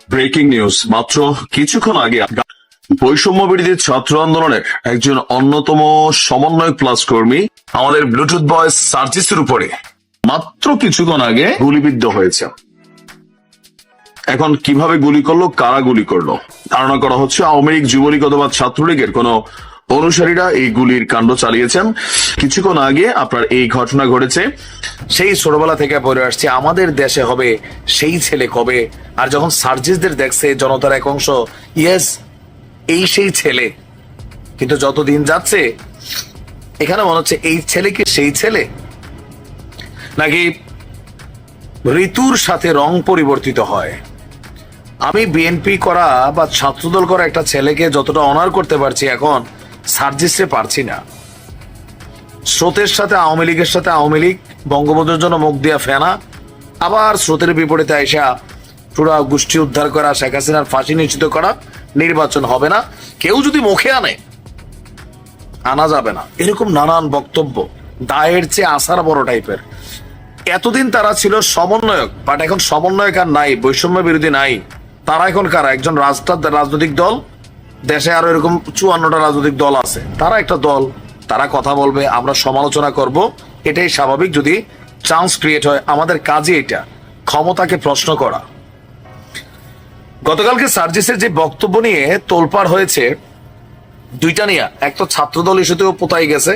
Breaking news, মাত্র কিছুক্ষণ আগে বৈষম্য বিরোধী ছাত্র আন্দোলনের একজন অন্যতম সমন্বয়ক প্লাস কর্মী আমাদের ব্লুটুথ বয় সার্জিসের উপরে মাত্র কিছুক্ষণ আগে গুলিবিদ্ধ হয়েছে। এখন কিভাবে গুলি করলো, কারা গুলি করলো, ধারণা করা হচ্ছে আওয়ামী লীগ, যুবলীগ অথবা ছাত্রলীগের কোন অনুসারীরা এই গুলির কাণ্ড চালিয়েছেন। কিছুক্ষণ আগে আপনার এই ঘটনা ঘটেছে। সেই ছোটবেলা থেকে পড়ে আসছে আমাদের দেশে হবে সেই ছেলে কবে। আর যখন সার্জিসদের দেখছে জনতার এক অংশ, ইয়েস এই সেই ছেলে, কিন্তু যত দিন যাচ্ছে এখানে মনে হচ্ছে এই ছেলে কি সেই ছেলে, নাকি ঋতুর সাথে রং পরিবর্তিত হয়। আমি বিএনপি করা বা ছাত্রদল করা একটা ছেলেকে যতটা অনার করতে পারছি, এখন সার্জিসে পারছি না। স্রোতের সাথে আওয়ামী লীগের সাথে আওয়ামী লীগ, বঙ্গবন্ধুর জন্য মুখ দিয়া ফেনা, আবার স্রোতের বিপরীতে আইসা পুরা গোষ্ঠী উদ্ধার করা, শেখ হাসিনার ফাঁসি নিশ্চিত করা, নির্বাচন হবে না, কেউ যদি মুখে আনা যাবে না, এরকম নানান বক্তব্য দায়ের চেয়ে আসার বড় টাইপের। এতদিন তারা ছিল সমন্বয়ক, বাট এখন সমন্বয়ক আর নাই, বৈষম্য বিরোধী নাই। তারা এখন কারা? একজন রাজনৈতিক দল, দেশে আরো এরকম 54টা রাজনৈতিক দল আছে, তারা একটা দল, তারা কথা বলবে, আমরা সমালোচনা করব, এটাই স্বাভাবিক যদি চান্স ক্রিয়েট হয়। আমাদের কাজে এটা, ক্ষমতাকে প্রশ্ন করা। গতকালকে সার্জিসের যে বক্তব্য নিয়ে তোলপাড় হয়েছে দুইটা নিয়ে, এক তো ছাত্রদল ইস্যুতেও পোতাই গেছে,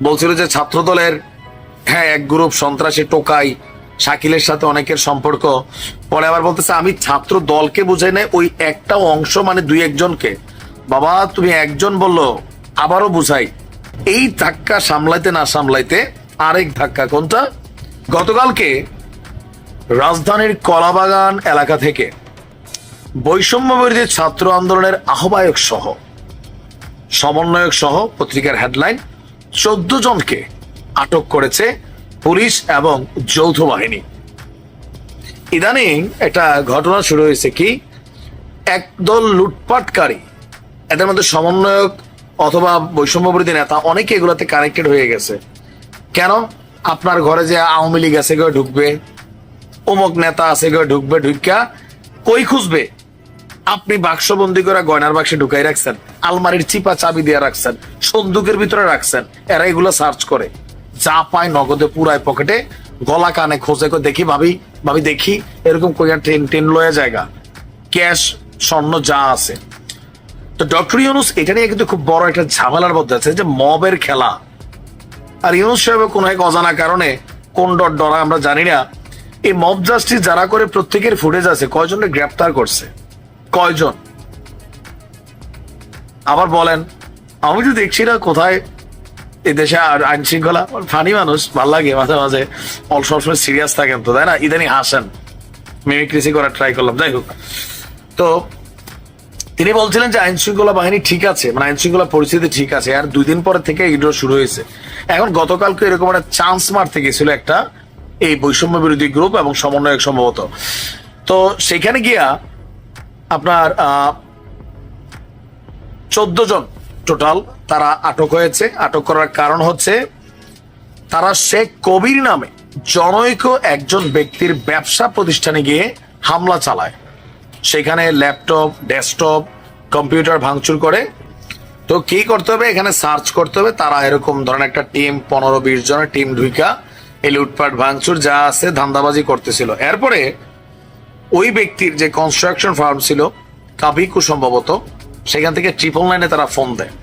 বলছিল যে ছাত্রদলের এক গ্রুপ সন্ত্রাসী, টোকাই, শাকিলের সাথে অনেকের সম্পর্ক। পরে আবার বলতেছে আমি ছাত্র দলকে বুঝাই নাই, ওই একটা অংশ মানে দুই একজনকে। বাবা তুমি একজন বললো, আবারও বুঝাই। এই ধাক্কা সামলাইতে না সামলাইতে আরেক ধাক্কা। কোনটা? গতকালকে রাজধানীর কলাবাগান এলাকা থেকে বৈষম্য বিরোধী ছাত্র আন্দোলনের আহ্বায়ক সহ, সমন্বয়ক সহ, পত্রিকার হেডলাইন, 14 জনকে আটক করেছে পুলিশ এবং যৌথ বাহিনী। ইদানিং একটা ঘটনা শুরু হয়েছে, কি একদল লুটপাটকারী, এদের মধ্যে সমন্বয়ক অথবা বৈষম্য বিরোধী নেতা অনেকে এগুলোতে কানেক্টেড হয়ে গেছে। কেন? আপনার ঘরে যে আওয়ামী লীগ আছে গিয়ে ঢুকবে, অমুক নেতা আছে গিয়ে ঢুকবে, ঢুকা কই খুঁজবে? আপনি বাক্সবন্দি করে গয়নার বাক্সে ঢুকাই রাখছেন, আলমারির চিপা চাবি দিয়ে রাখছেন, সন্দুকের ভিতরে রাখছেন, এরা এগুলো সার্চ করে, যা পায় নগদে পুরাই পকেটে, গলা কানে খোঁজে, দেখি ভাবি ভাবি দেখি, এরকম কইয়া টেন লয়ে জায়গা, ক্যাশ স্বর্ণ যা আছে। তো ডক্টর ইউনুস এটা নিয়ে কিন্তু খুব বড় একটা ঝামেলার মধ্যে আছে, যে মবের খেলা। আর ইউনুস সাহেব কোন এক অজানা কারণে কোন ডরা আমরা জানি না, এই মব জাস্টিস যারা করে প্রত্যেকের ফুটেজ আছে, কয়জনকে গ্রেপ্তার করছে, কয়জন? আবার বলেন, আমি তো দেখছি না কোথায় এই দেশে আর আইন শৃঙ্খলা। ফানি মানুষ, ভাল লাগে মাঝে মাঝে, সবসময় সিরিয়াস থাকেন তো, তাই না? ইদানি হাসেন, মিমিক্রিসি করার ট্রাই করলাম, যাই হোক। তো তিনি বলছিলেন যে আইন শৃঙ্খলা বাহিনী ঠিক আছে, মানে আইন শৃঙ্খলা পরিস্থিতি ঠিক আছে, আর 2 দিন পরে থেকে এগুলো শুরু হয়েছে। এখন গতকালকে এরকম একটা চান্স মারতে গেছিল একটা এই বৈষম্য বিরোধী গ্রুপ এবং সমন্বয়ক সম্ভবত। তো সেখানে গিয়া আপনার 14 জন টোটাল তারা আটক হয়েছে। আটক করার কারণ হচ্ছে তারা শেখ কবির নামে জনৈক একজন ব্যক্তির ব্যবসা প্রতিষ্ঠানে গিয়ে হামলা চালায়, সেখানে ল্যাপটপ, ডেস্কটপ, কম্পিউটার ভাঙচুর করে। তো কি করতে হবে? এখানে সার্চ করতে হবে। তারা এরকম ধরনের একটা টিম, 15-20 জনের টিম ঢুইকা এই লুটপাট ভাঙচুর যা আছে ধান্দাবাজি করতেছিল। এরপরে ওই ব্যক্তির যে কনস্ট্রাকশন ফার্ম ছিল, কাবিকু সম্ভবত, সেখান থেকে 999-এ তারা ফোন দেয়।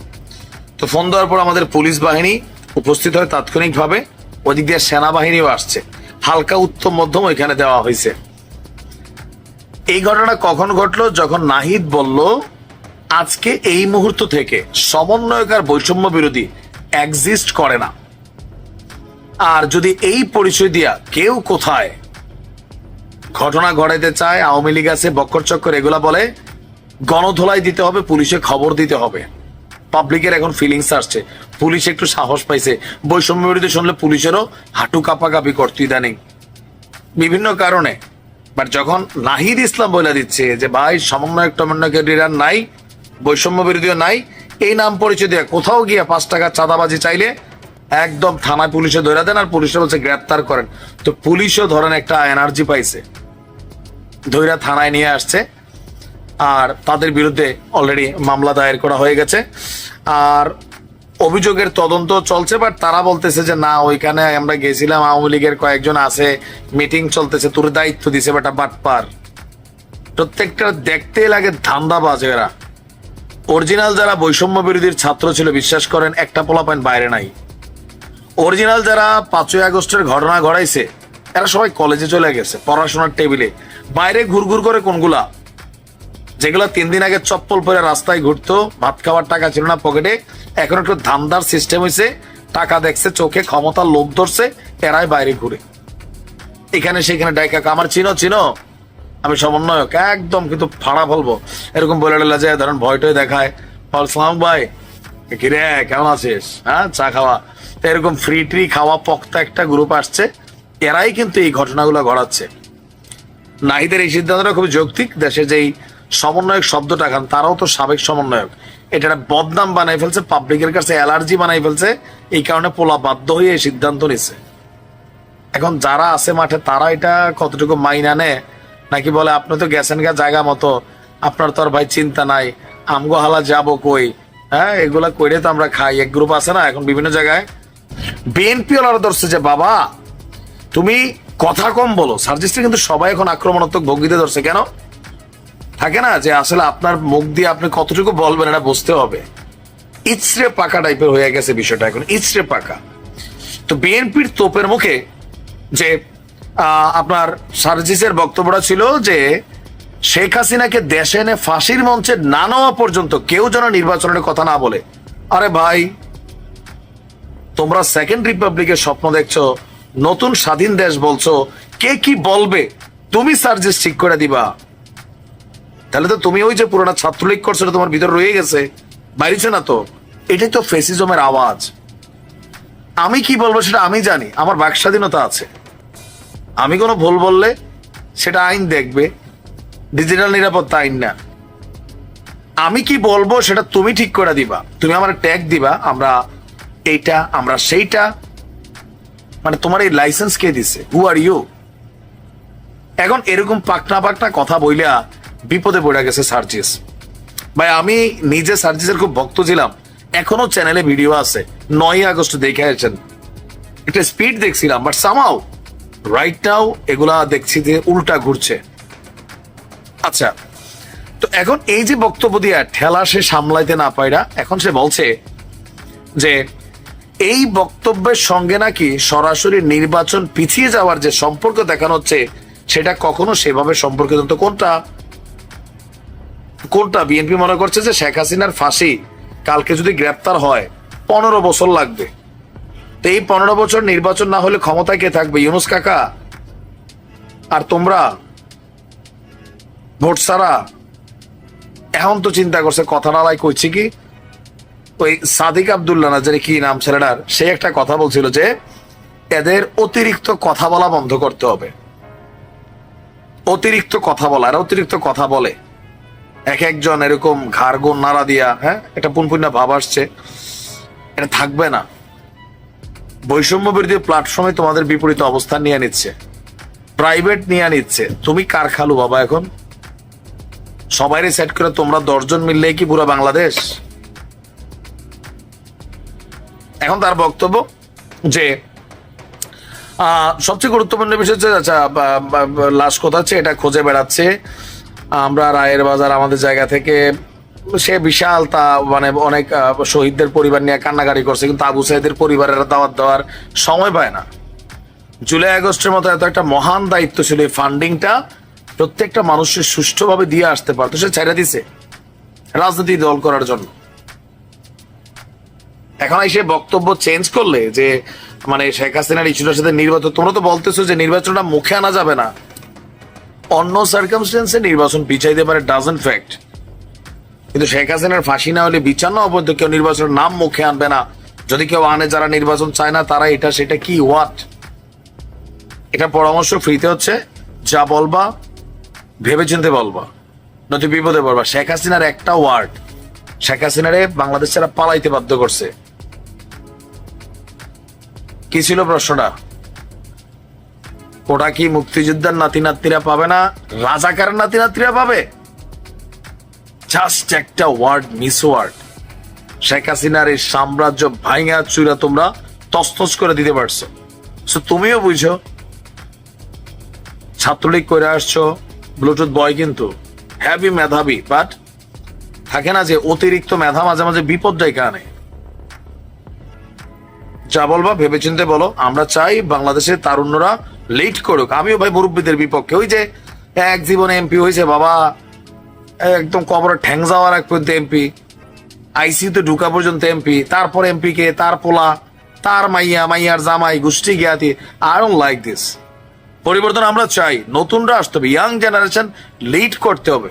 তো ফোন দেওয়ার পর আমাদের পুলিশ বাহিনী উপস্থিত হয় তাৎক্ষণিকভাবে, ওদিক দিয়ে সেনাবাহিনীও আসছে, হালকা উত্তম মধ্যম ওইখানে দেওয়া হয়েছে। এই ঘটনা কখন ঘটলো? যখন নাহিদ বলল আজকে এই মুহূর্ত থেকে সমন্বয়ক আর বৈষম্য বিরোধী এক্সিস্ট করে না, আর যদি এই পরিচয় দিয়া কেউ কোথায় ঘটনা ঘটাইতে চায়, আওয়ামী লীগ আছে, বক্কর চক্কর এগুলা বলে, গণধোলাই দিতে হবে, পুলিশে খবর দিতে হবে। পাবলিকের এখন ফিলিংস আসছে, পুলিশ একটু সাহস পাইছে। বৈষম্য বিরোধী শুনলে পুলিশেরও হাঁটু কাঁপাকাঁপি করতো ইদানিং বিভিন্ন কারণে। বাট যখন নাহিদ ইসলাম বলে দিচ্ছে যে ভাই সমন্বয়ক টমন্বয়কের লিডার নাই, বৈষম্য বিরোধীও নাই, এই নাম পরিচয় দিয়ে কোথাও গিয়ে 5 টাকা চাঁদাবাজি চাইলে একদম থানায় পুলিশে ধরে দেন, আর পুলিশে বলছে গ্রেপ্তার করেন। তো পুলিশও ধরেন একটা এনার্জি পাইছে। ধৈরা থানায় নিয়ে আসছে, আর তাদের বিরুদ্ধে অলরেডি মামলা দায়ের করা হয়ে গেছে, আর অভিযোগের তদন্ত চলছে। বাট তারা বলতেছে যে না, ওইখানে আমরা গেছিলাম, আওয়ামী লীগের কয়েকজন আছে, মিটিং চলতেছে, তোর দায়িত্ব দিছে বেটা বাটপার। প্রত্যেকটা দেখতেই লাগে ধান্দাবাজ এরা। অরিজিনাল যারা বৈষম্য বিরোধীর ছাত্র ছিল, বিশ্বাস করেন একটা পোলাপাইন বাইরে নাই। অরিজিনাল যারা 5ই আগস্টের ঘটনা ঘটাইছে এরা সবাই কলেজে চলে গেছে, পড়াশোনার টেবিলে। বাইরে ঘুরঘুর করে কোনগুলা, যেগুলো 3 দিন আগে চপ্পল পরে রাস্তায় ঘুরতো, ভাত খাওয়ার টাকা ছিল না পকেটে, এখন একটু ধান্দার সিস্টেম হয়েছে, টাকা দেখছে চোখে, ক্ষমতার লোভ ধরছে, এরাই বাইরে ঘুরে। এখানে সেখানে ডাইকা আমার চিনো আমি সমন্বয়ক একদম, কিন্তু ফাড়া বলবো এরকম বলে টেলা যায়, ধরেন ভয়টয় দেখায়, সালাম ভাই কিরে কেমন আছিস, হ্যাঁ চা খাওয়া, এরকম ফ্রি ট্রি খাওয়া পক্তা একটা গ্রুপ আসছে, এরাই কিন্তু এই ঘটনাগুলো ঘটাচ্ছে। নাহিদের এই সিদ্ধান্তটা খুবই যৌক্তিক। দেশে যেই সমন্বয়ক শব্দটা খান, তারাও তো সাবেক সমন্বয়ক, এটা একটা বদনাম বানাই ফেলছে, পাবলিকের কাছে অ্যালার্জি বানাই ফেলছে, এই কারণে পোলা বাধ্য হয়ে এই সিদ্ধান্ত নিচ্ছে। এখন যারা আছে মাঠে তারা এটা কতটুকু মাইনা নেয়, নাকি বলে আপনি তো গেছেন গা জায়গা মতো, আপনার তো আর ভাই চিন্তা নাই, আমগো হালা যাবো কই, হ্যাঁ এগুলা কইরে তো আমরা খাই। এক গ্রুপ আছে না এখন বিভিন্ন জায়গায়, বিএনপি ওনারা ধরছে যে বাবা তুমি কথা কম বলো। সার্জিস্টে কিন্তু সবাই এখন আক্রমণাত্মক ভঙ্গিতে ধরছে। কেন থাকে না যে আসলে আপনার মুখ দিয়ে আপনি কতটুকু বলবেন এটা বুঝতে হবে। ইচড়ে পাকা টাইপের হয়ে গেছে বিষয়টা এখন, ইচড়ে পাকা। তো বিএনপির তোপের মুখে যে আপনার সার্জিসের বক্তব্যটা ছিল যে শেখ হাসিনাকে দেশে এনে ফাঁসির মঞ্চে না নেওয়া পর্যন্ত কেউ যেন নির্বাচনের কথা না বলে। আরে ভাই, তোমরা সেকেন্ড রিপাবলিকের স্বপ্ন দেখছো, নতুন স্বাধীন দেশ বলছো, কে কি বলবে তুমি সার্জিস ঠিক করে দিবা? তাহলে তো তুমি ওই যে পুরোটা ছাত্রলীগ করছো তোমার ভিতর রয়ে গেছে, বাইরেছে না তো। এটাই তো ফেসিজমের আওয়াজ। আমি কি বলবো সেটা আমি জানি, আমার বাক স্বাধীনতা আছে। আমি কোনো ভুল বললে সেটা আইন দেখবে, ডিজিটাল নিরাপত্তা আইন না। আমি কি বলবো সেটা তুমি ঠিক করে দিবা, তুমি আমার ট্যাগ দিবা, আমরা এইটা আমরা সেইটা। মানে তোমার এই লাইসেন্স কে দিছে? হু আর ইউ? এখন এরকম পাকনা পাকনা কথা বইলা বিপদে পড়ে গেছে সার্জিস ভাই। আমি নিজে সার্জিসের খুব ভক্ত ছিলাম, এখনো চ্যানেলে ভিডিও আছে, 9ই আগস্ট দেখে আছেন, একটা স্পিড দেখছিলাম, বাট সামহাউ রাইট নাও এগুলা দেখছি যে উল্টা ঘুরছে। আচ্ছা, তো এখন এই যে বক্তব্য দিয়া ঠেলা সে সামলাইতে না পায়রা, এখন সে বলছে যে এই বক্তব্যের সঙ্গে নাকি সরাসরি নির্বাচন পিছিয়ে যাওয়ার যে সম্পর্ক দেখানো হচ্ছে সেটা কখনো সেভাবে সম্পর্কিত। তো কোনটা কোনটা? বিএনপি মনে করছে যে শেখ হাসিনার ফাঁসি কালকে যদি গ্রেপ্তার হয় 15 বছর লাগবে। তো এই 15 বছর নির্বাচন না হলে ক্ষমতায় কে থাকবে? ইউনূস কাকা আর তোমরা ভোট ছাড়া। এখন তো চিন্তা করছে, কথা নালাই কইছি কি, ওই সাদিক আব্দুল্লাহ না জানি কি নাম ছেলেটার, সে একটা কথা বলছিল যে এদের অতিরিক্ত কথা বলা বন্ধ করতে হবে। অতিরিক্ত কথা বলা, এরা অতিরিক্ত কথা বলে, এক একজন এরকম ঘাড় গোন নাড়া দিয়া, হ্যাঁ এটা পুনপুন্না ভাব আসছে, এটা থাকবে না। বৈষম্য বিরোধী প্ল্যাটফর্মে তোমাদের বিপরীত অবস্থান নিয়ে নিচ্ছে, প্রাইভেট নিয়ে নিচ্ছে। তুমি কার খালু বাবা? এখন সবাইরে সেট করে তোমরা 10 জন মিললেই কি পুরো বাংলাদেশ? এখন তার বক্তব্য যে সবচেয়ে গুরুত্বপূর্ণ বিষয় হচ্ছে, আচ্ছা লাশ কোথা হচ্ছে এটা খুঁজে বেড়াচ্ছে। আমরা রায়ের বাজার আমাদের জায়গা থেকে, সে বিশাল তা মানে অনেক শহীদদের পরিবার নিয়ে কান্নাকাটি করছে, কিন্তু আবু সাইদের পরিবারের দাওয়াত দেওয়ার সময় পায় না। জুলাই আগস্টের মতো এত একটা মহান দায়িত্ব ছিল, এই ফান্ডিংটা প্রত্যেকটা মানুষের সুষ্ঠুভাবে দিয়ে আসতে পারতো, সে ছেড়ে দিছে রাজনীতি দল করার জন্য। এখন এসে বক্তব্য চেঞ্জ করলে যে মানে শেখ হাসিনার ইস্যুটার সাথে নির্বাচন, তোমরা তো বলতেছো যে নির্বাচনটা মুখে আনা যাবে না, অন্য সার্কামস্টেন্সে নির্বাচন পিছাইতে পারে, ডাজন্ট ফ্যাক্ট। কিন্তু শেখ হাসিনার ফাঁসি না হলে বিচার না অবৈধ, কেউ নির্বাচনের নাম মুখে আনবে না। যদি কেউ আনে, যারা নির্বাচন চায় না তারা এটা সেটা কি হোয়াট, এটা পরামর্শ ফ্রিতে হচ্ছে। যা বলবা ভেবে চিন্তে বলবা, নয়তো বিপদে পড়বা। শেখ হাসিনার একটা ওয়ার্ড শেখ হাসিনারে বাংলাদেশ ছাড়া পালাইতে বাধ্য করছে। কি ছিল প্রশ্নটা? ওটা কি মুক্তিযোদ্ধার নাতি নাতনিরা পাবে না, রাজাকার নাতি নাতনিরা পাবে? জাস্ট একটা ওয়ার্ড, মিস ওয়ার্ড, শেখ হাসিনার এই সাম্রাজ্য ভাইঙা চুরা তোমরা তছনছ করে দিতে পারছো। তুমিও বুঝো, ছাত্রলীগ করে আসছো, ব্লুটুথ বয় কিন্তু হ্যাভি মেধাবী, বাট থাকে না যে অতিরিক্ত মেধা মাঝে মাঝে বিপদ ডেকে আনে। যা বলবা ভেবেচিন্তে বলো। আমরা চাই বাংলাদেশের তারুণ্যরা লিড করুক। আমিও ভাই মুরব্বীদের বিপক্ষে। ওই যে এক জীবনে এমপি হয়েছে বাবা, একদম কবরে ঠ্যাং যাওয়ার এক পর্যন্ত এমপি, আইসিইউতে ঢুকা পর্যন্ত এমপি, তারপর এমপি কে, তার পোলা, তার মাইয়া, মাইয়ার জামাই, গোষ্ঠী জ্ঞাতি। I don't like this. পরিবর্তন আমরা চাই, নতুনরা আসতে হবে, ইয়াং জেনারেশন লিড করতে হবে।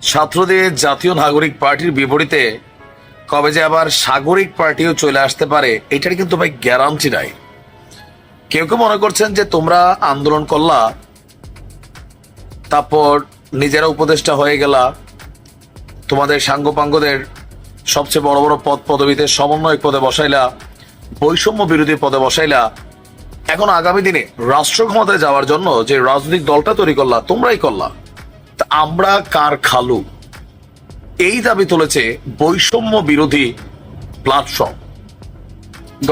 ছাত্রদের জাতীয় নাগরিক পার্টির বিপরীতে কবে যে আবার সাগরিক পার্টিও চলে আসতে পারে, এটার কিন্তু ভাই গ্যারান্টি নাই। কেউ কেউ মনে করছেন যে তোমরা আন্দোলন করলা, তারপর নিজেরা উপদেষ্টা হয়ে গেলা, তোমাদের সাঙ্গপাঙ্গদের সবচেয়ে বড় বড় পদ পদবিতে সমন্বয়ক পদে বসাইলা, বৈষম্য বিরোধী পদে বসাইলা। এখন আগামী দিনে রাষ্ট্র ক্ষমতায় যাওয়ার জন্য যে রাজনৈতিক দলটা তৈরি করলা, তোমরাই করলা। তা আমরা কার খালু, এই দাবি তুলেছে বৈষম্য বিরোধী প্ল্যাটফর্ম।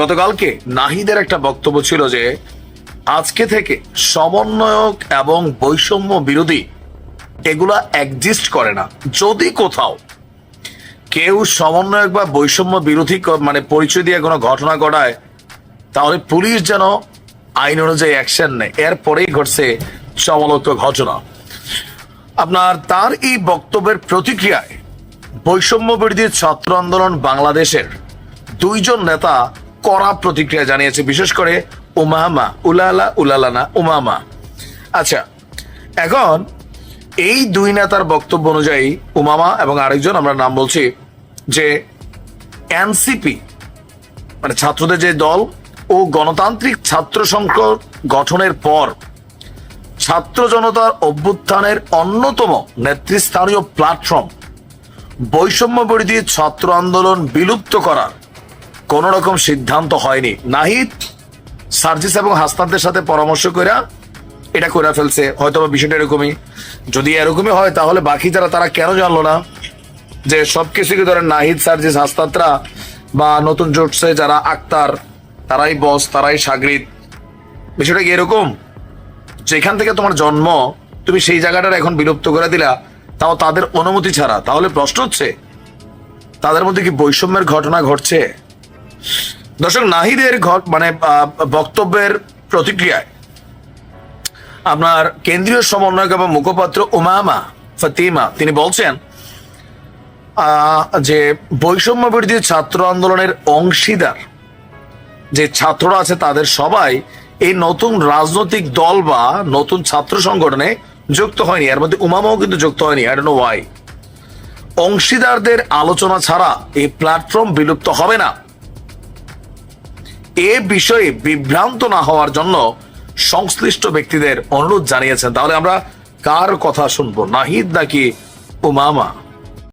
গতকালকে নাহিদের একটা বক্তব্য ছিল যে আজকে থেকে সমন্বয়ক এবং বৈষম্য বিরোধী এগুলা এক্সিস্ট করে না। যদি কোথাও কেউ সমন্বয়ক বা বৈষম্য বিরোধী মানে পরিচয় দিয়ে কোনো ঘটনা ঘটায়, তাহলে পুলিশ যেন আইন অনুযায়ী অ্যাকশন নেয়। এরপরেই ঘটছে চমকপ্রদ ঘটনা। তার এই বক্তব্যের প্রতিক্রিয়ায় বৈষম্য বিরোধী ছাত্র আন্দোলন বাংলাদেশের দুইজন নেতা কড়া প্রতিক্রিয়া জানিয়েছে, বিশেষ করে উমামা, উলালানা উমামা। আচ্ছা, এখন এই দুই নেতার বক্তব্য অনুযায়ী উমামা এবং আরেকজন, আমরা নাম বলছি, যে এনসিপি মানে ছাত্রদের যে দল ও গণতান্ত্রিক ছাত্র সংসদ গঠনের পর ছাত্র জনতার অভ্যুত্থানের অন্যতম নেতৃস্থানীয় প্ল্যাটফর্ম বৈষম্য বিরোধী ছাত্র আন্দোলন বিলুপ্ত করার কোন রকম সিদ্ধান্ত হয়নি। নাহিদ সার্জিস এবং হাসনাতদের সাথে পরামর্শ করে এটা করে ফেলছে, হয়তো বিষয়টা এরকমই। যদি এরকমই হয় তাহলে বাকি যারা তারা কেন জানলো না যে সবকিছুকে ধরেন নাহিদ সার্জিস হাসনাতরা বা নতুন জোটসে যারা আক্তার, তারাই বস, তারাই সাগরিদ। বিষয়টা কি এরকম? যেখান থেকে তোমার জন্ম তুমি সেই জায়গাটার এখন বিলুপ্ত করে দিলা, তাও তাদের অনুমতি ছাড়া। তাহলে প্রশ্ন হচ্ছে তাদের মধ্যে কি বৈষম্যের ঘটনা ঘটছে? দর্শক, নাহিদের বক্তব্যের প্রতিক্রিয়ায় কেন্দ্রীয় সমন্বয়ক এবং মুখপাত্র উমামা ফাতিমা তিনি বলছেন যে বৈষম্য বিরোধী ছাত্র আন্দোলনের অংশীদার যে ছাত্ররা আছে তাদের সবাই এই নতুন রাজনৈতিক দল বা নতুন ছাত্র সংগঠনে যুক্ত হয়নি। এর মধ্যে উমামাও কিন্তু যুক্ত হয়নি। I don't know Y. অংশীদারদের আলোচনা ছাড়া এই প্ল্যাটফর্ম বিলুপ্ত হবে না। এ বিষয়ে বিভ্রান্ত না হওয়ার জন্য সংশ্লিষ্ট ব্যক্তিদের অনুরোধ জানিয়েছেন। তাহলে আমরা কার কথা শুনবো, নাহিদ নাকি উমামা?